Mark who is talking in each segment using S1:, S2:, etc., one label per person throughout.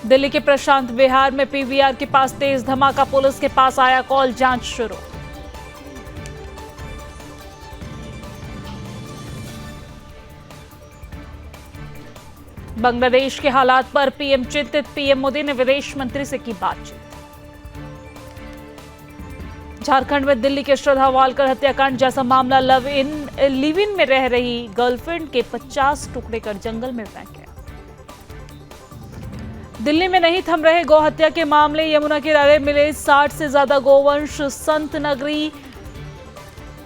S1: दिल्ली के प्रशांत विहार में पीवीआर के पास तेज धमाका, पुलिस के पास आया कॉल, जांच शुरू। बांग्लादेश के हालात पर पीएम चिंतित, पीएम मोदी ने विदेश मंत्री से की बातचीत। झारखंड में दिल्ली के श्रद्धा वालकर हत्याकांड जैसा मामला, लिव इन में रह रही गर्लफ्रेंड के 50 टुकड़े कर जंगल में फेंके। दिल्ली में नहीं थम रहे गौ हत्या के मामले, यमुना किनारे मिले 60 से ज्यादा गोवंश, संत नगरी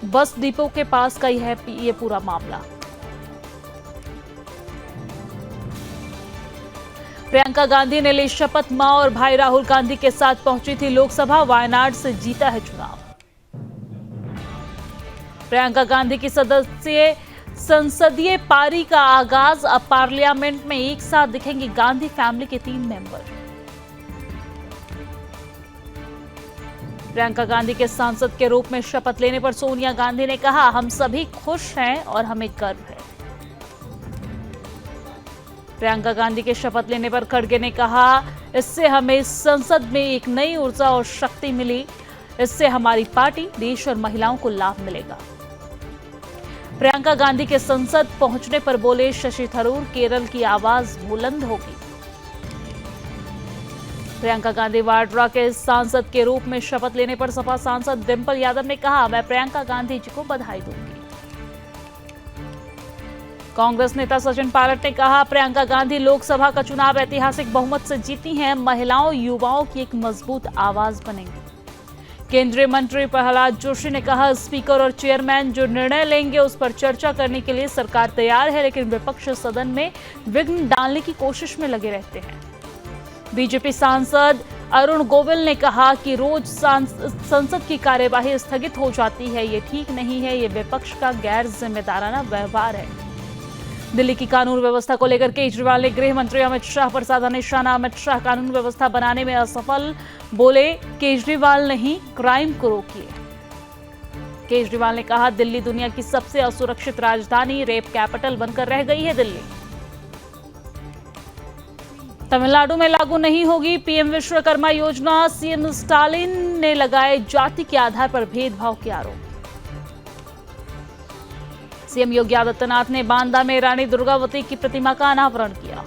S1: बस डिपो के पास का है ये पूरा मामला। प्रियंका गांधी ने ली शपथ, मां और भाई राहुल गांधी के साथ पहुंची थी लोकसभा, वायनाड से जीता है चुनाव। प्रियंका गांधी की संसदीय पारी का आगाज, अब पार्लियामेंट में एक साथ दिखेंगे गांधी फैमिली के 3 मेंबर। प्रियंका गांधी के सांसद के रूप में शपथ लेने पर सोनिया गांधी ने कहा, हम सभी खुश हैं और हमें गर्व है। प्रियंका गांधी के शपथ लेने पर खड़गे ने कहा, इससे हमें संसद में एक नई ऊर्जा और शक्ति मिली, इससे हमारी पार्टी, देश और महिलाओं को लाभ मिलेगा। प्रियंका गांधी के संसद पहुंचने पर बोले शशि थरूर, केरल की आवाज बुलंद होगी। प्रियंका गांधी वाड्रा के सांसद के रूप में शपथ लेने पर सपा सांसद डिंपल यादव ने कहा, मैं प्रियंका गांधी जी को बधाई दूंगी। कांग्रेस नेता सचिन पायलट ने कहा, प्रियंका गांधी लोकसभा का चुनाव ऐतिहासिक बहुमत से जीती हैं, महिलाओं युवाओं की एक मजबूत आवाज बनेंगी। केंद्रीय मंत्री प्रहलाद जोशी ने कहा, स्पीकर और चेयरमैन जो निर्णय लेंगे उस पर चर्चा करने के लिए सरकार तैयार है, लेकिन विपक्ष सदन में विघ्न डालने की कोशिश में लगे रहते हैं। बीजेपी सांसद अरुण गोविल ने कहा कि रोज संसद की कार्यवाही स्थगित हो जाती है, ये ठीक नहीं है, ये विपक्ष का गैर जिम्मेदाराना व्यवहार है। दिल्ली की कानून व्यवस्था को लेकर केजरीवाल ने गृह मंत्री अमित शाह पर साधा निशाना, अमित शाह कानून व्यवस्था बनाने में असफल, बोले केजरीवाल नहीं क्राइम को रोकिए। केजरीवाल ने कहा, दिल्ली दुनिया की सबसे असुरक्षित राजधानी, रेप कैपिटल बनकर रह गई है दिल्ली। तमिलनाडु में लागू नहीं होगी पीएम विश्वकर्मा योजना, सीएम स्टालिन ने लगाए जाति के आधार पर भेदभाव के आरोप। सीएम योगी आदित्यनाथ ने बांदा में रानी दुर्गावती की प्रतिमा का अनावरण किया।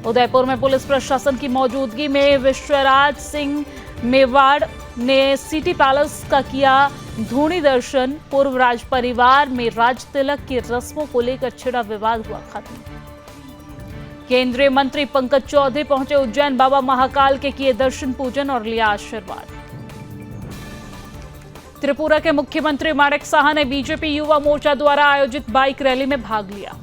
S1: उदयपुर में पुलिस प्रशासन की मौजूदगी में विश्वराज सिंह मेवाड़ ने सिटी पैलेस का किया धूनी दर्शन। पूर्व राज परिवार में राज तिलक की रस्मों को लेकर छिड़ा विवाद हुआ खत्म। केंद्रीय मंत्री पंकज चौधरी पहुंचे उज्जैन, बाबा महाकाल के किए दर्शन पूजन और लिया आशीर्वाद। त्रिपुरा के मुख्यमंत्री माणिक साहा ने बीजेपी युवा मोर्चा द्वारा आयोजित बाइक रैली में भाग लिया।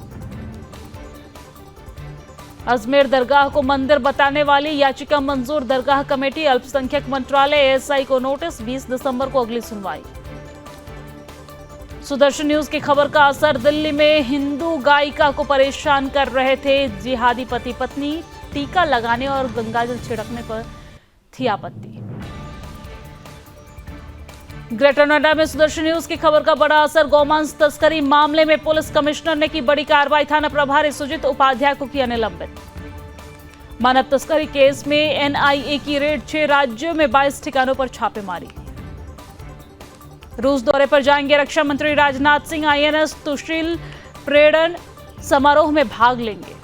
S1: अजमेर दरगाह को मंदिर बताने वाली याचिका मंजूर, दरगाह कमेटी, अल्पसंख्यक मंत्रालय, एएसआई को नोटिस, 20 दिसंबर को अगली सुनवाई। सुदर्शन न्यूज की खबर का असर, दिल्ली में हिंदू गायिका को परेशान कर रहे थे जिहादी पति पत्नी, टीका लगाने और गंगाजल छिड़कने पर थी आपत्ति। ग्रेटर नोएडा में सुदर्शन न्यूज की खबर का बड़ा असर, गौमांस तस्करी मामले में पुलिस कमिश्नर ने की बड़ी कार्रवाई, थाना प्रभारी सुजीत उपाध्याय को किया निलंबित। मानव तस्करी केस में एनआईए की रेड, 6 राज्यों में 22 ठिकानों पर छापेमारी। रूस दौरे पर जाएंगे रक्षा मंत्री राजनाथ सिंह, आईएनएस तुशील प्रेरण समारोह में भाग लेंगे।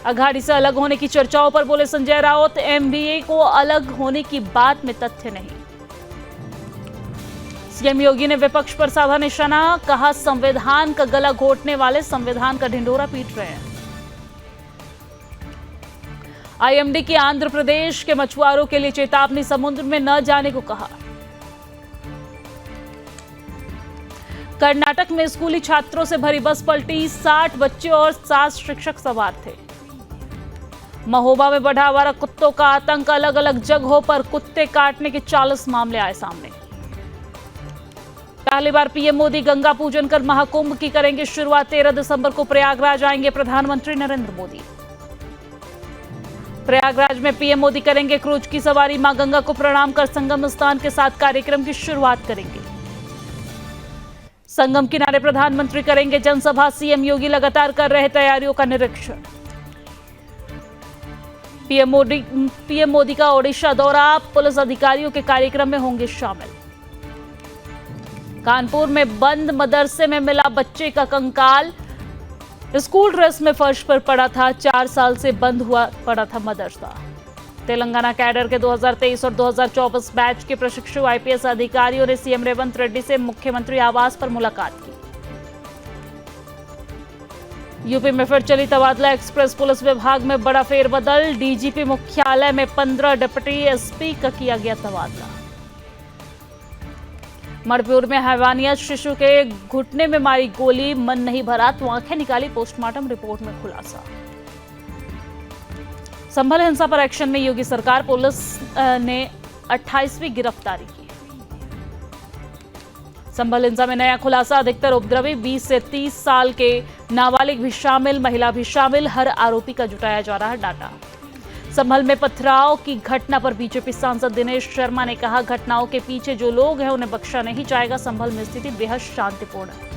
S1: अघाड़ी से अलग होने की चर्चाओं पर बोले संजय राउत, एमबीए को अलग होने की बात में तथ्य नहीं। सीएम योगी ने विपक्ष पर साधा निशाना, कहा संविधान का गला घोटने वाले संविधान का ढिंढोरा पीट रहे हैं। आईएमडी की आंध्र प्रदेश के मछुआरों के लिए चेतावनी, समुद्र में न जाने को कहा। कर्नाटक में स्कूली छात्रों से भरी बस पलटी, 60 बच्चे और 7 शिक्षक सवार थे। महोबा में बढ़ा आवारा कुत्तों का आतंक, अलग अलग जगहों पर कुत्ते काटने के 40 मामले आए सामने। पहली बार पीएम मोदी गंगा पूजन कर महाकुंभ की करेंगे शुरुआत, 13 दिसंबर को प्रयागराज आएंगे प्रधानमंत्री नरेंद्र मोदी। प्रयागराज में पीएम मोदी करेंगे क्रूज की सवारी, मां गंगा को प्रणाम कर संगम स्नान के साथ कार्यक्रम की शुरुआत करेंगे। संगम किनारे प्रधानमंत्री करेंगे जनसभा, सीएम योगी लगातार कर रहे तैयारियों का निरीक्षण। पीएम मोदी का ओडिशा दौरा, पुलिस अधिकारियों के कार्यक्रम में होंगे शामिल। कानपुर में बंद मदरसे में मिला बच्चे का कंकाल, स्कूल ड्रेस में फर्श पर पड़ा था, 4 साल से बंद हुआ पड़ा था मदरसा। तेलंगाना कैडर के 2023 और 2024 बैच के प्रशिक्षु आईपीएस अधिकारियों ने सीएम रेवंत रेड्डी से मुख्यमंत्री आवास पर मुलाकात की। यूपी में फिर चली तबादला एक्सप्रेस, पुलिस विभाग में बड़ा फेरबदल, डीजीपी मुख्यालय में 15 डिप्टी एसपी का किया गया तबादला। मणिपुर में हैवानियत, शिशु के घुटने में मारी गोली, मन नहीं भरा तो आंखें निकाली, पोस्टमार्टम रिपोर्ट में खुलासा। संभल हिंसा पर एक्शन में योगी सरकार, पुलिस ने 28वीं गिरफ्तारी की। संभल हिंसा में नया खुलासा, अधिकतर उपद्रवी 20 से 30 साल के नाबालिग भी शामिल, महिला भी शामिल, हर आरोपी का जुटाया जा रहा है डाटा। संभल में पथराव की घटना पर बीजेपी सांसद दिनेश शर्मा ने कहा, घटनाओं के पीछे जो लोग हैं उन्हें बख्शा नहीं जाएगा, संभल में स्थिति बेहद शांतिपूर्ण है।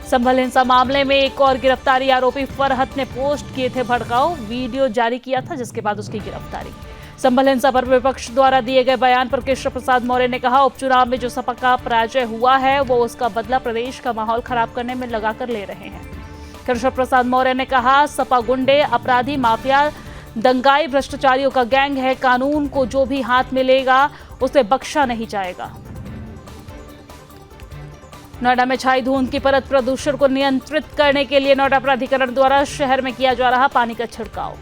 S1: संभल हिंसा मामले में एक और गिरफ्तारी, आरोपी फरहत ने पोस्ट किए थे भड़काऊ वीडियो जारी किया था, जिसके बाद उसकी गिरफ्तारी। संभल हिंसा पर विपक्ष द्वारा दिए गए बयान पर केशव प्रसाद मौर्य ने कहा, उपचुनाव में जो सपा का पराजय हुआ है वो उसका बदला प्रदेश का माहौल खराब करने में लगाकर ले रहे हैं। केशव प्रसाद मौर्य ने कहा, सपा गुंडे, अपराधी, माफिया, दंगाई, भ्रष्टाचारियों का गैंग है, कानून को जो भी हाथ में लेगा उसे बख्शा नहीं जाएगा। नोएडा में छाई धुंध की परत, प्रदूषण को नियंत्रित करने के लिए नोएडा प्राधिकरण द्वारा शहर में किया जा रहा पानी का छिड़काव।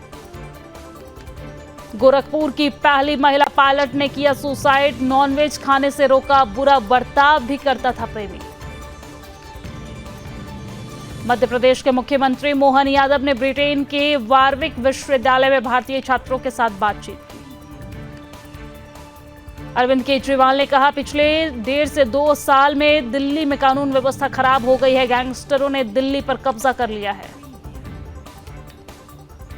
S1: गोरखपुर की पहली महिला पायलट ने किया सुसाइड, नॉनवेज खाने से रोका, बुरा बर्ताव भी करता था प्रेमी। मध्य प्रदेश के मुख्यमंत्री मोहन यादव ने ब्रिटेन के वारविक विश्वविद्यालय में भारतीय छात्रों के साथ बातचीत की। अरविंद केजरीवाल ने कहा, पिछले 1.5 से 2 साल में दिल्ली में कानून व्यवस्था खराब हो गई है, गैंगस्टरों ने दिल्ली पर कब्जा कर लिया है।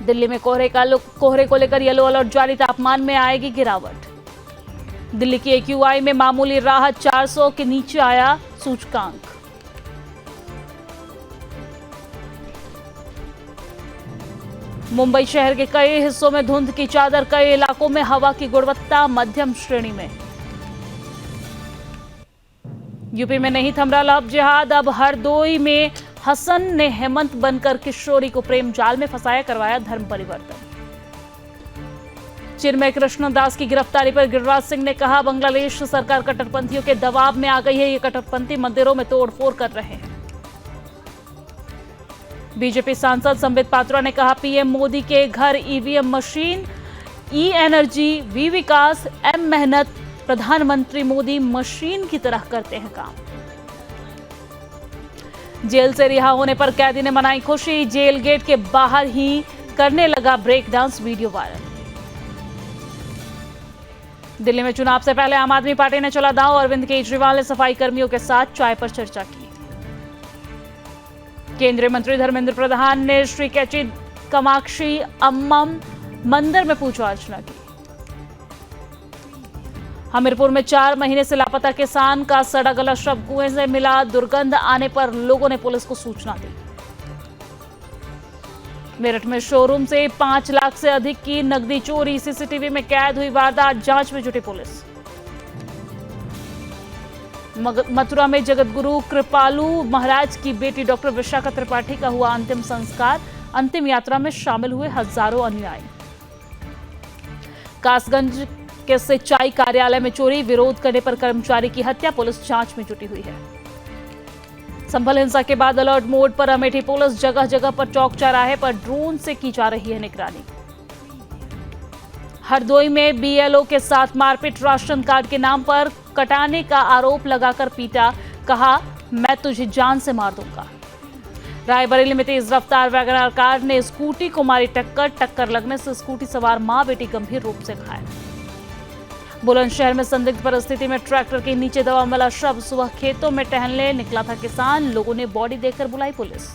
S1: दिल्ली में कोहरे को लेकर येलो अलर्ट जारी, तापमान में आएगी गिरावट। दिल्ली की एक्यूआई में मामूली राहत, 400 के नीचे आया सूचकांक। मुंबई शहर के कई हिस्सों में धुंध की चादर, कई इलाकों में हवा की गुणवत्ता मध्यम श्रेणी में। यूपी में नहीं थम रहा लव जिहाद, अब हरदोई में हसन ने हेमंत बनकर किशोरी को प्रेम जाल में फंसाया, करवाया धर्म परिवर्तन। चिन्मय कृष्णदास की गिरफ्तारी पर गिरिराज सिंह ने कहा, बांग्लादेश सरकार कट्टरपंथियों के दबाव में आ गई है, ये कट्टरपंथी मंदिरों में तोड़फोड़ कर रहे हैं। बीजेपी सांसद संबित पात्रा ने कहा, पीएम मोदी के घर EVM machine, E energy, V विकास, एम मेहनत, प्रधानमंत्री मोदी मशीन की तरह करते हैं काम। जेल से रिहा होने पर कैदी ने मनाई खुशी, जेल गेट के बाहर ही करने लगा break dance, video viral. Delhi में चुनाव से पहले आम आदमी पार्टी ने चला दांव, अरविंद केजरीवाल ने सफाई कर्मियों के साथ चाय पर चर्चा की। केंद्रीय मंत्री धर्मेंद्र प्रधान ने श्री कैची कामाक्षी अम्मम मंदिर में पूजा अर्चना की। हमीरपुर में 4 महीने से लापता किसान का सड़ा गला शव कुएं से मिला, दुर्गंध आने पर लोगों ने पुलिस को सूचना दी। मेरठ में शोरूम से 5 लाख से अधिक की नकदी चोरी, सीसीटीवी में कैद हुई वारदात, जांच में जुटी पुलिस। मथुरा में जगतगुरु कृपालू महाराज की बेटी डॉक्टर विशाखा त्रिपाठी का हुआ अंतिम संस्कार, अंतिम यात्रा में शामिल हुए हजारों अनुयायी। कासगंज के सिंचाई कार्यालय में चोरी, विरोध करने पर कर्मचारी की हत्या, पुलिस जांच में जुटी हुई है। संभल हिंसा के बाद अलर्ट मोड पर अमेठी पुलिस, जगह जगह पर चौक चौराहे पर ड्रोन से की जा रही है निगरानी। हरदोई में बीएलओ के साथ मारपीट, राशन कार्ड के नाम पर कटाने का आरोप लगाकर पीटा, कहा मैं तुझे जान से मार दूंगा। रायबरेली में तेज रफ्तार वैगनआर कार ने स्कूटी को मारी टक्कर लगने से स्कूटी सवार मां बेटी गंभीर रूप से घायल। बुलंदशहर में संदिग्ध परिस्थिति में ट्रैक्टर के नीचे दबा मिला शव, सुबह खेतों में टहलने निकला था किसान, लोगों ने बॉडी देखकर बुलाई पुलिस।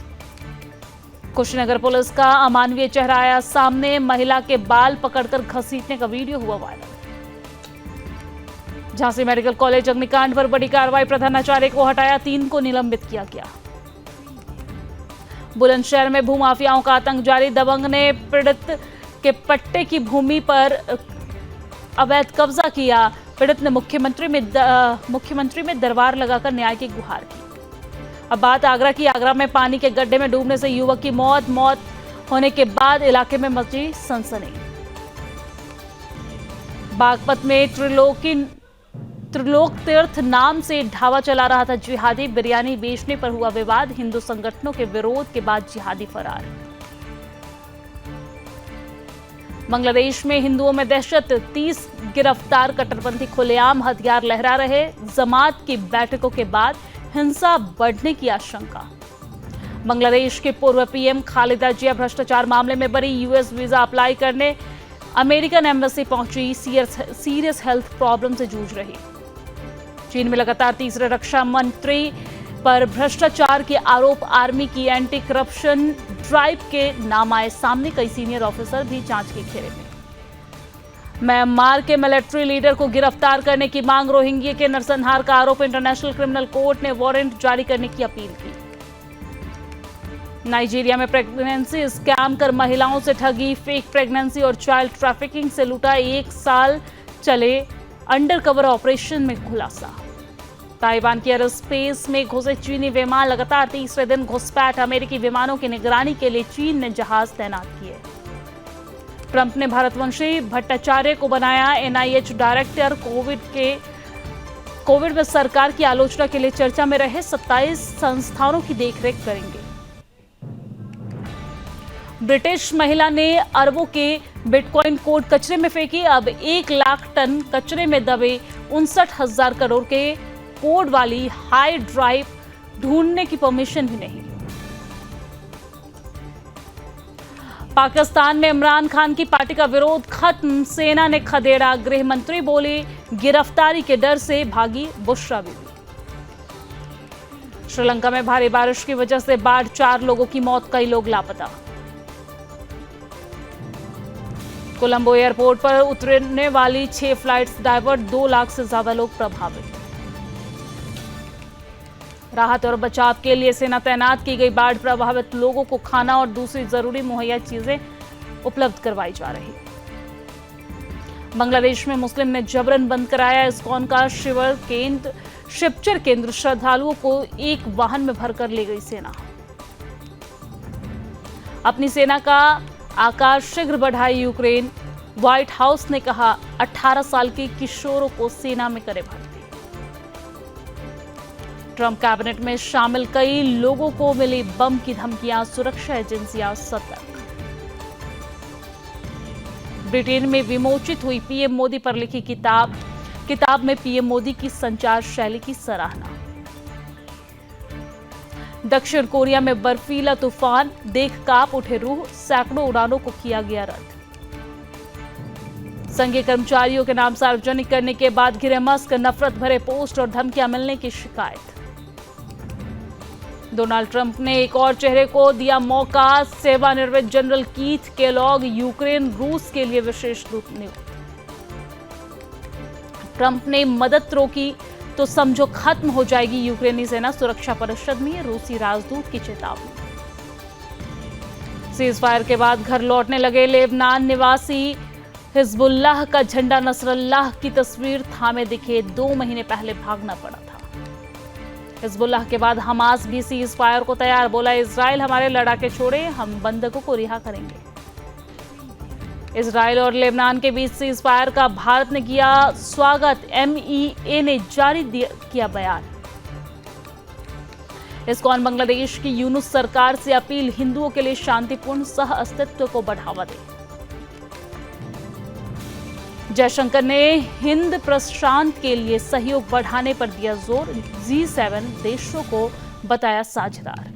S1: कुशीनगर पुलिस का अमानवीय चेहरा आया सामने, महिला के बाल पकड़कर घसीटने का वीडियो हुआ वायरल। झांसी मेडिकल कॉलेज अग्निकांड पर बड़ी कार्रवाई, प्रधानाचार्य को हटाया, 3 को निलंबित किया गया। बुलंदशहर में भूमाफियाओं का आतंक जारी, दबंग ने पीड़ित के पट्टे की भूमि पर अवैध कब्जा किया। पीड़ित ने मुख्यमंत्री में दरबार लगाकर न्याय की गुहार की। अब बात आगरा की। आगरा में पानी के गड्ढे में डूबने से युवक की मौत होने के बाद इलाके में मची सनसनी। बागपत में त्रिलोक तीर्थ नाम से ढाबा चला रहा था जिहादी। बिरयानी बेचने पर हुआ विवाद। हिंदू संगठनों के विरोध के बाद जिहादी फरार। बांग्लादेश में हिंदुओं में दहशत। 30 गिरफ्तार कट्टरपंथी खुलेआम हथियार लहरा रहे। जमात की बैठकों के बाद हिंसा बढ़ने की आशंका। बांग्लादेश के पूर्व पीएम खालिदा जिया भ्रष्टाचार मामले में बरी। यूएस वीजा अप्लाई करने अमेरिकन एम्बेसी पहुंची। सीरियस हेल्थ प्रॉब्लम से जूझ रही। चीन में लगातार तीसरे रक्षा मंत्री पर भ्रष्टाचार के आरोप। आर्मी की एंटी करप्शन ड्राइव के नाम आए सामने। कई सीनियर ऑफिसर भी जांच के घेरे में। म्यांमार के मिलिट्री लीडर को गिरफ्तार करने की मांग। रोहिंग्या के नरसंहार का आरोप। इंटरनेशनल क्रिमिनल कोर्ट ने वारंट जारी करने की अपील की। नाइजीरिया में प्रेगनेंसी स्कैम कर महिलाओं से ठगी। फेक प्रेगनेंसी और चाइल्ड ट्रैफिकिंग से लूटा 1 साल चले अंडरकवर ऑपरेशन में खुलासा। ताइवान के एयर स्पेस में घुसे चीनी विमान। लगातार तीसरे दिन घुसपैठ। अमेरिकी विमानों की निगरानी के लिए चीन ने जहाज तैनात किए। ट्रंप ने भारतवंशी भट्टाचार्य को बनाया एनआईएच डायरेक्टर। कोविड में सरकार की आलोचना के लिए चर्चा में रहे। 27 संस्थानों की देखरेख करेंगे। ब्रिटिश महिला ने अरबों के बिटकॉइन कोड कचरे में फेंकी। अब 1 लाख टन कचरे में दबे 59,000 करोड़ के कोड वाली हाई ड्राइव ढूंढने की परमिशन भी नहीं। पाकिस्तान में इमरान खान की पार्टी का विरोध खत्म। सेना ने खदेड़ा। गृह मंत्री बोले गिरफ्तारी के डर से भागी बुशरा बीबी। श्रीलंका में भारी बारिश की वजह से बाढ़। 4 लोगों की मौत। कई लोग लापता। कोलंबो एयरपोर्ट पर उतरने वाली 6 फ्लाइट्स डाइवर्ट। 2 लाख से ज्यादा लोग प्रभावित। राहत और बचाव के लिए सेना तैनात की गई। बाढ़ प्रभावित लोगों को खाना और दूसरी जरूरी मुहैया चीजें उपलब्ध करवाई जा रही। बांग्लादेश में मुस्लिम ने जबरन बंद कराया इस्कॉन का शिवचर केंद्र। श्रद्धालुओं को एक वाहन में भरकर ले गई सेना। अपनी सेना का आकार शीघ्र बढ़ाए यूक्रेन। व्हाइट हाउस ने कहा 18 साल के किशोरों को सेना में करे भर्ती। ट्रंप कैबिनेट में शामिल कई लोगों को मिली बम की धमकियां। सुरक्षा एजेंसियां सतर्क। ब्रिटेन में विमोचित हुई पीएम मोदी पर लिखी किताब में पीएम मोदी की संचार शैली की सराहना। दक्षिण कोरिया में बर्फीला तूफान। देख कांप उठे रूह। सैकड़ों उड़ानों को किया गया रद्द। संघीय कर्मचारियों के नाम सार्वजनिक करने के बाद घिरे मस्क। नफरत भरे पोस्ट और धमकियां मिलने की शिकायत। डोनाल्ड ट्रंप ने एक और चेहरे को दिया मौका। सेवानिवृत्त जनरल कीथ केलॉग यूक्रेन रूस के लिए विशेष दूत नियुक्त। ट्रंप ने मदद रोकी तो समझो खत्म हो जाएगी यूक्रेनी सेना। सुरक्षा परिषद में रूसी राजदूत की चेतावनी। सीज फायर के बाद घर लौटने लगे लेबनान निवासी। हिजबुल्लाह का झंडा नसरल्लाह की तस्वीर थामे दिखे। 2 महीने पहले भागना पड़ा था। हिजबुल्लाह के बाद हमास भी सीज फायर को तैयार। बोला इजराइल हमारे लड़ाके छोड़े, हम बंधकों को रिहा करेंगे। इजराइल और लेबनान के बीच सीज फायर का भारत ने किया स्वागत। एमईए ने जारी किया बयान। इस्कॉन बांग्लादेश की यूनुस सरकार से अपील। हिंदुओं के लिए शांतिपूर्ण सह अस्तित्व को बढ़ावा दे। जयशंकर ने हिंद प्रशांत के लिए सहयोग बढ़ाने पर दिया जोर। G7 देशों को बताया साझेदार।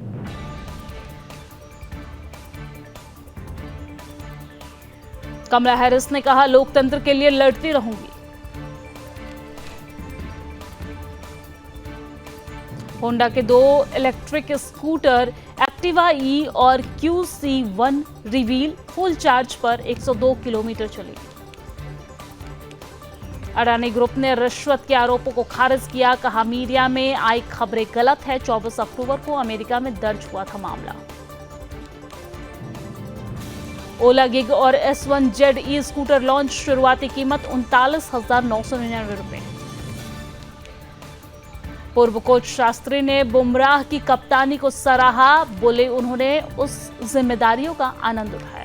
S1: कमला हैरिस ने कहा लोकतंत्र के लिए लड़ती रहूंगी। होंडा के 2 इलेक्ट्रिक स्कूटर एक्टिवा ई और QC1 रिवील। फुल चार्ज पर 102 किलोमीटर चलेगी। अडानी ग्रुप ने रिश्वत के आरोपों को खारिज किया। कहा मीडिया में आई खबरें गलत है। 24 अक्टूबर को अमेरिका में दर्ज हुआ था मामला। ओला गिग और S1 ZE स्कूटर लॉन्च, शुरुआती कीमत 39,999 रुपए। पूर्व कोच शास्त्री ने बुमराह की कप्तानी को सराहा, बोले उन्होंने उस जिम्मेदारियों का आनंद उठाया।